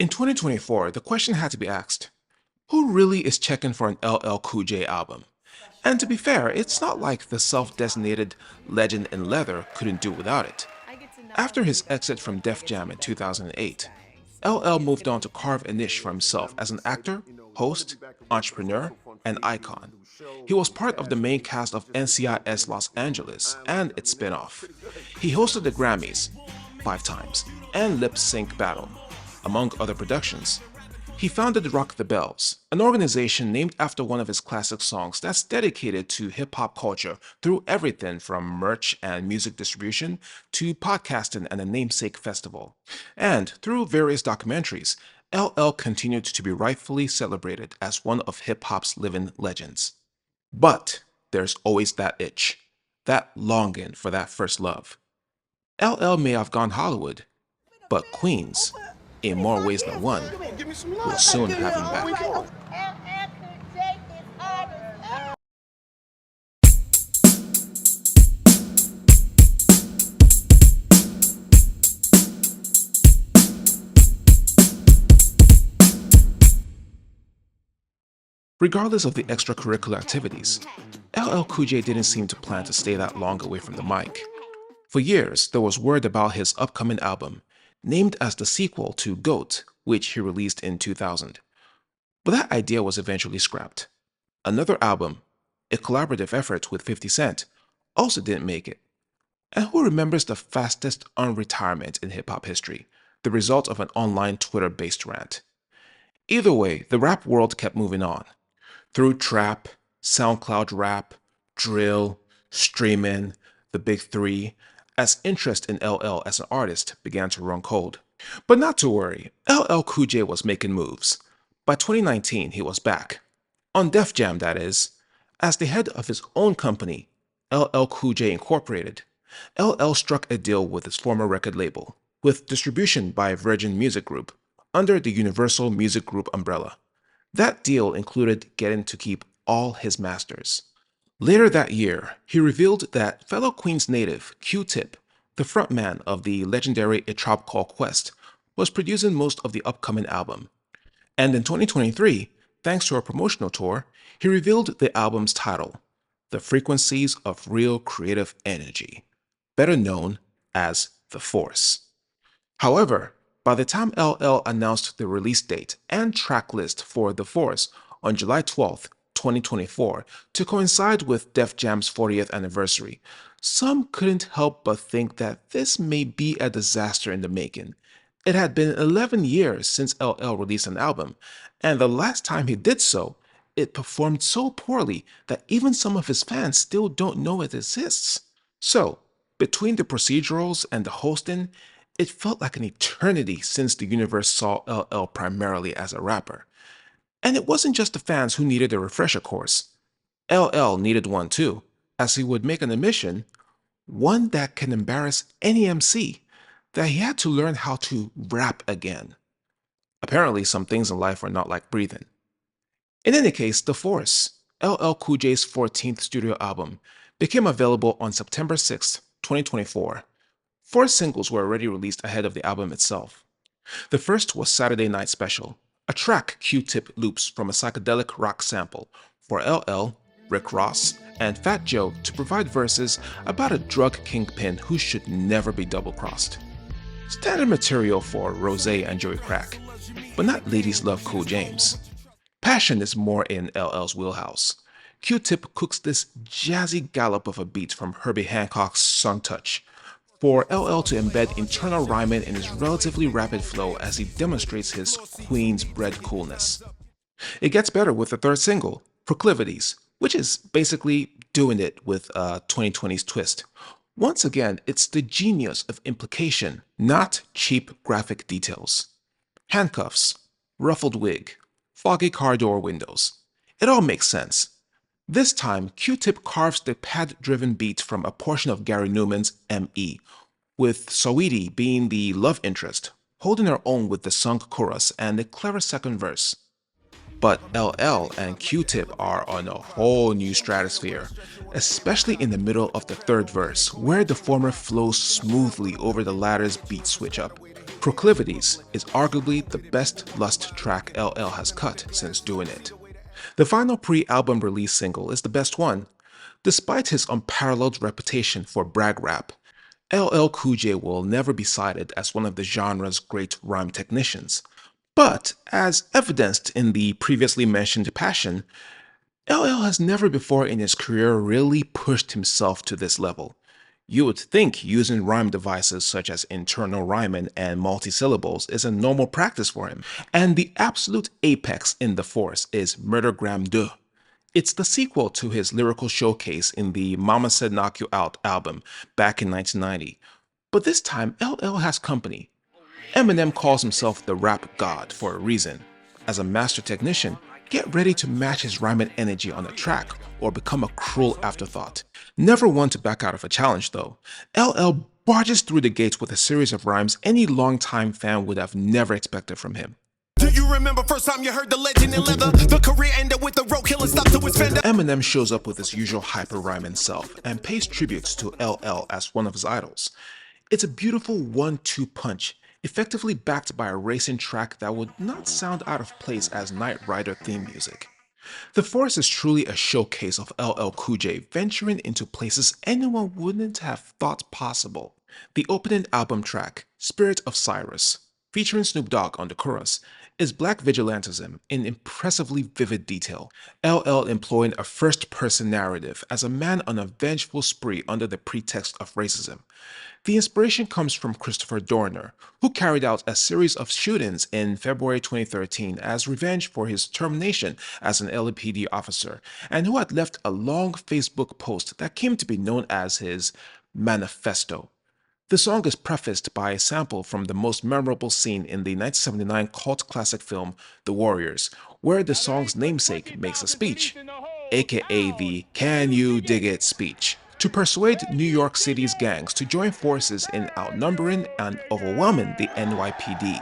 In 2024, the question had to be asked, who really is checking for an LL Cool J album? And to be fair, it's not like the self-designated legend in leather couldn't do without it. After his exit from Def Jam in 2008, LL moved on to carve a niche for himself as an actor, host, entrepreneur, and icon. He was part of the main cast of NCIS Los Angeles and its spin-off. He hosted the Grammys 5 times and Lip Sync Battle, among other productions. He founded Rock the Bells, an organization named after one of his classic songs that's dedicated to hip-hop culture through everything from merch and music distribution to podcasting and a namesake festival. And through various documentaries, LL continued to be rightfully celebrated as one of hip-hop's living legends. But there's always that itch, that longing for that first love. LL may have gone Hollywood, but Queens, in more ways than one, will soon have him back. Regardless of the extracurricular activities, LL Cool J didn't seem to plan to stay that long away from the mic. For years, there was word about his upcoming album, named as the sequel to GOAT, which he released in 2000. But that idea was eventually scrapped. Another album, a collaborative effort with 50 Cent, also didn't make it. And who remembers the fastest unretirement in hip-hop history, the result of an online Twitter-based rant? Either way, the rap world kept moving on. Through trap, SoundCloud rap, drill, streaming, the big three, as interest in LL as an artist began to run cold. But not to worry, LL Cool J was making moves. By 2019, he was back. On Def Jam, that is. As the head of his own company, LL Cool J Incorporated, LL struck a deal with his former record label, with distribution by Virgin Music Group, under the Universal Music Group umbrella. That deal included getting to keep all his masters. Later that year, he revealed that fellow Queens native Q-Tip, the frontman of the legendary A Tribe Called Quest, was producing most of the upcoming album. And in 2023, thanks to a promotional tour, he revealed the album's title, The Frequencies of Real Creative Energy, better known as The Force. However, by the time LL announced the release date and track list for The Force on July 12, 2024, to coincide with Def Jam's 40th anniversary, some couldn't help but think that this may be a disaster in the making. It had been 11 years since LL released an album, and the last time he did so, it performed so poorly that even some of his fans still don't know it exists. So, between the procedurals and the hosting, it felt like an eternity since the universe saw LL primarily as a rapper. And it wasn't just the fans who needed a refresher course. LL needed one too, as he would make an admission, one that can embarrass any MC, that he had to learn how to rap again. Apparently, some things in life are not like breathing. In any case, The Force, LL Cool J's 14th studio album, became available on September 6, 2024. 4 singles were already released ahead of the album itself. The first was Saturday Night Special, a track Q-Tip loops from a psychedelic rock sample for LL, Rick Ross, and Fat Joe to provide verses about a drug kingpin who should never be double-crossed. Standard material for Rose and Joey Crack, but not Ladies Love Cool James. Passion is more in LL's wheelhouse. Q-Tip cooks this jazzy gallop of a beat from Herbie Hancock's Sun Touch, for LL to embed internal rhyming in his relatively rapid flow as he demonstrates his Queens-bred coolness. It gets better with the third single, Proclivities, which is basically doing it with a 2020s twist. Once again, it's the genius of implication, not cheap graphic details. Handcuffs, ruffled wig, foggy car door windows. It all makes sense. This time, Q-Tip carves the pad-driven beat from a portion of Gary Numan's M.E., with Saweetie being the love interest, holding her own with the sung chorus and a clever second verse. But LL and Q-Tip are on a whole new stratosphere, especially in the middle of the third verse, where the former flows smoothly over the latter's beat switch up. Proclivities is arguably the best lust track LL has cut since doing it. The final pre-album release single is the best one. Despite his unparalleled reputation for brag rap, LL Cool J will never be cited as one of the genre's great rhyme technicians. But, as evidenced in the previously mentioned Passion, LL has never before in his career really pushed himself to this level. You would think using rhyme devices such as internal rhyming and multisyllables is a normal practice for him, and the absolute apex in the force is Murdergram 2. It's the sequel to his lyrical showcase in the Mama Said Knock You Out album back in 1990. But this time, LL has company. Eminem calls himself the rap god for a reason. As a master technician, get ready to match his rhyming energy on a track or become a cruel afterthought. Never one to back out of a challenge though, LL barges through the gates with a series of rhymes any longtime fan would have never expected from him. Do you remember first time you heard the legend in leather? The career ended with the roadkill and stopped to his fender. Eminem shows up with his usual hyper rhyming self and pays tributes to LL as one of his idols. It's a beautiful 1-2 punch, effectively backed by a racing track that would not sound out of place as Knight Rider theme music. The Force is truly a showcase of LL Cool J venturing into places anyone wouldn't have thought possible. The opening album track, Spirit of Cyrus, featuring Snoop Dogg on the chorus, is black vigilantism in impressively vivid detail, LL employing a first-person narrative as a man on a vengeful spree under the pretext of racism. The inspiration comes from Christopher Dorner, who carried out a series of shootings in February 2013 as revenge for his termination as an LAPD officer, and who had left a long Facebook post that came to be known as his manifesto. The song is prefaced by a sample from the most memorable scene in the 1979 cult classic film The Warriors, where the song's namesake makes a speech, aka the "Can You Dig It" speech, to persuade New York City's gangs to join forces in outnumbering and overwhelming the NYPD.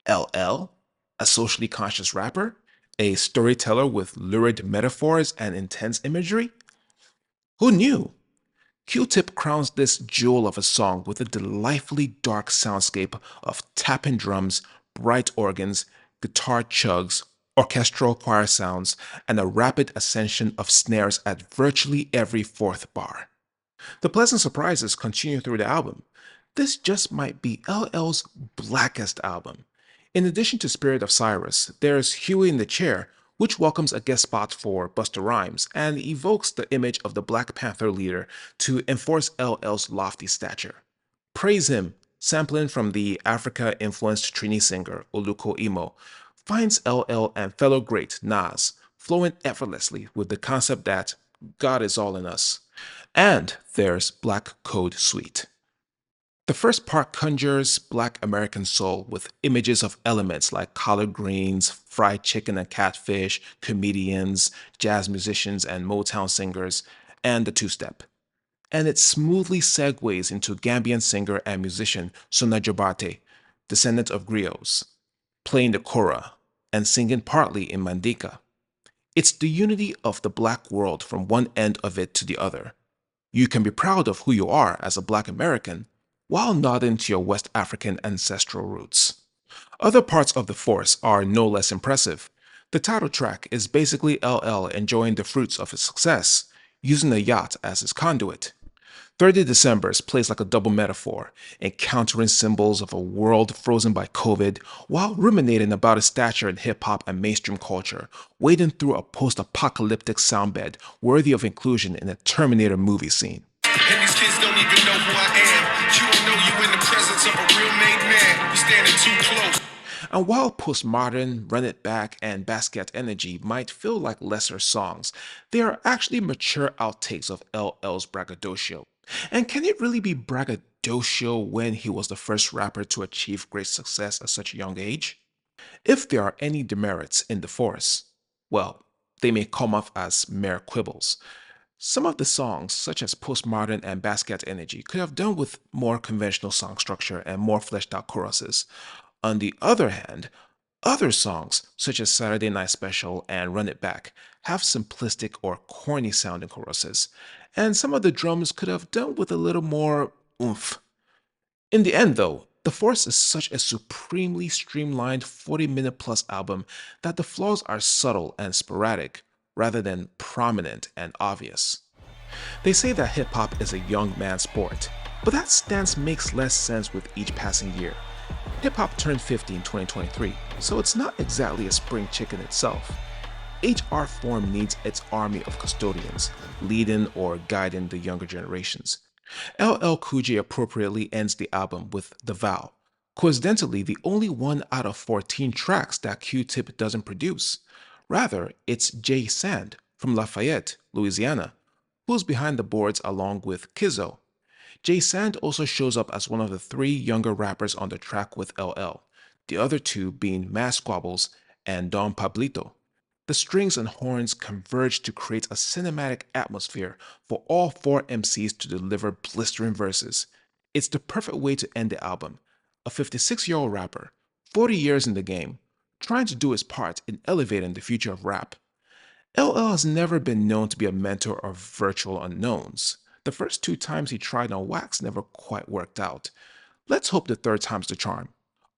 LL, a socially conscious rapper, a storyteller with lurid metaphors and intense imagery? Who knew? Q-Tip crowns this jewel of a song with a delightfully dark soundscape of tapping drums, bright organs, guitar chugs, orchestral choir sounds, and a rapid ascension of snares at virtually every fourth bar. The pleasant surprises continue through the album. This just might be LL's blackest album. In addition to Spirit of Cyrus, there's Huey in the Chair, which welcomes a guest spot for Busta Rhymes and evokes the image of the Black Panther leader to enforce LL's lofty stature. Praise Him, sampling from the Africa-influenced Trini singer Oluko Imo, finds LL and fellow great Nas flowing effortlessly with the concept that God is all in us. And there's Black Code Suite. The first part conjures Black American soul with images of elements like collard greens, fried chicken and catfish, comedians, jazz musicians and Motown singers, and the two-step. And it smoothly segues into Gambian singer and musician Sona Jobate, descendant of griots, playing the kora and singing partly in Mandinka. It's the unity of the Black world from one end of it to the other. You can be proud of who you are as a Black American, while nodding to your West African ancestral roots. Other parts of the Force are no less impressive. The title track is basically LL enjoying the fruits of his success, using a yacht as his conduit. 30 Decembers plays like a double metaphor, encountering symbols of a world frozen by COVID while ruminating about his stature in hip-hop and mainstream culture, wading through a post-apocalyptic soundbed worthy of inclusion in a Terminator movie scene. And these kids don't even know who I am. You don't know you in the presence of a real made man. You standing too close. And while Postmodern, Run It Back, and Basquiat Energy might feel like lesser songs, they are actually mature outtakes of LL's braggadocio. And can it really be braggadocio when he was the first rapper to achieve great success at such a young age? If there are any demerits in the Force, well, they may come off as mere quibbles. Some of the songs, such as Postmodern and Basquiat Energy, could have done with more conventional song structure and more fleshed out choruses. On the other hand, other songs, such as Saturday Night Special and Run It Back, have simplistic or corny sounding choruses, and some of the drums could have done with a little more oomph. In the end, though, The Force is such a supremely streamlined 40-minute plus album that the flaws are subtle and sporadic, rather than prominent and obvious. They say that hip hop is a young man's sport, but that stance makes less sense with each passing year. Hip hop turned 50 in 2023, so it's not exactly a spring chicken itself. Each art form needs its army of custodians, leading or guiding the younger generations. LL Cool J appropriately ends the album with The Vow, coincidentally the only one out of 14 tracks that Q-Tip doesn't produce. Rather, it's Jay Sand from Lafayette, Louisiana, who's behind the boards along with Kizzo. Jay Sand also shows up as one of the three younger rappers on the track with LL, the other two being Mass Squabbles and Don Pablito. The strings and horns converge to create a cinematic atmosphere for all four MCs to deliver blistering verses. It's the perfect way to end the album. A 56-year-old rapper, 40 years in the game, trying to do his part in elevating the future of rap. LL has never been known to be a mentor of virtual unknowns. The first two times he tried on wax never quite worked out. Let's hope the third time's the charm.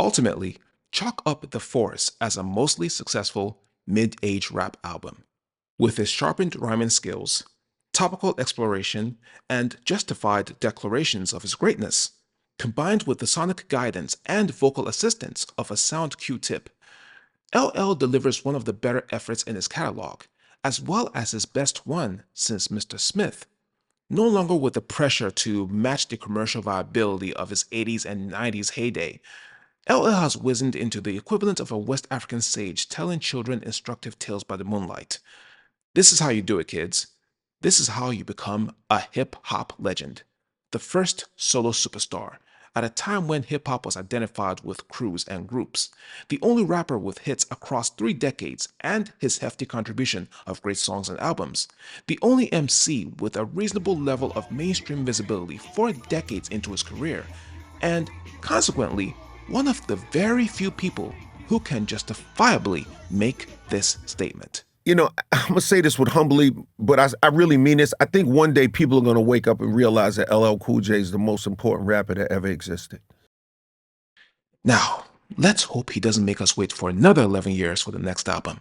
Ultimately, chalk up The Force as a mostly successful mid-age rap album. With his sharpened rhyming skills, topical exploration, and justified declarations of his greatness, combined with the sonic guidance and vocal assistance of a sound Q-Tip, LL delivers one of the better efforts in his catalog, as well as his best one since Mr. Smith. No longer with the pressure to match the commercial viability of his 80s and 90s heyday, LL has wizened into the equivalent of a West African sage telling children instructive tales by the moonlight. This is how you do it, kids. This is how you become a hip-hop legend. The first solo superstar, at a time when hip-hop was identified with crews and groups. The only rapper with hits across 3 decades and his hefty contribution of great songs and albums. The only MC with a reasonable level of mainstream visibility 4 decades into his career. And, consequently, one of the very few people who can justifiably make this statement. You know, I'm going to say this with humbly, but I really mean this. I think one day people are going to wake up and realize that LL Cool J is the most important rapper that ever existed. Now, let's hope he doesn't make us wait for another 11 years for the next album.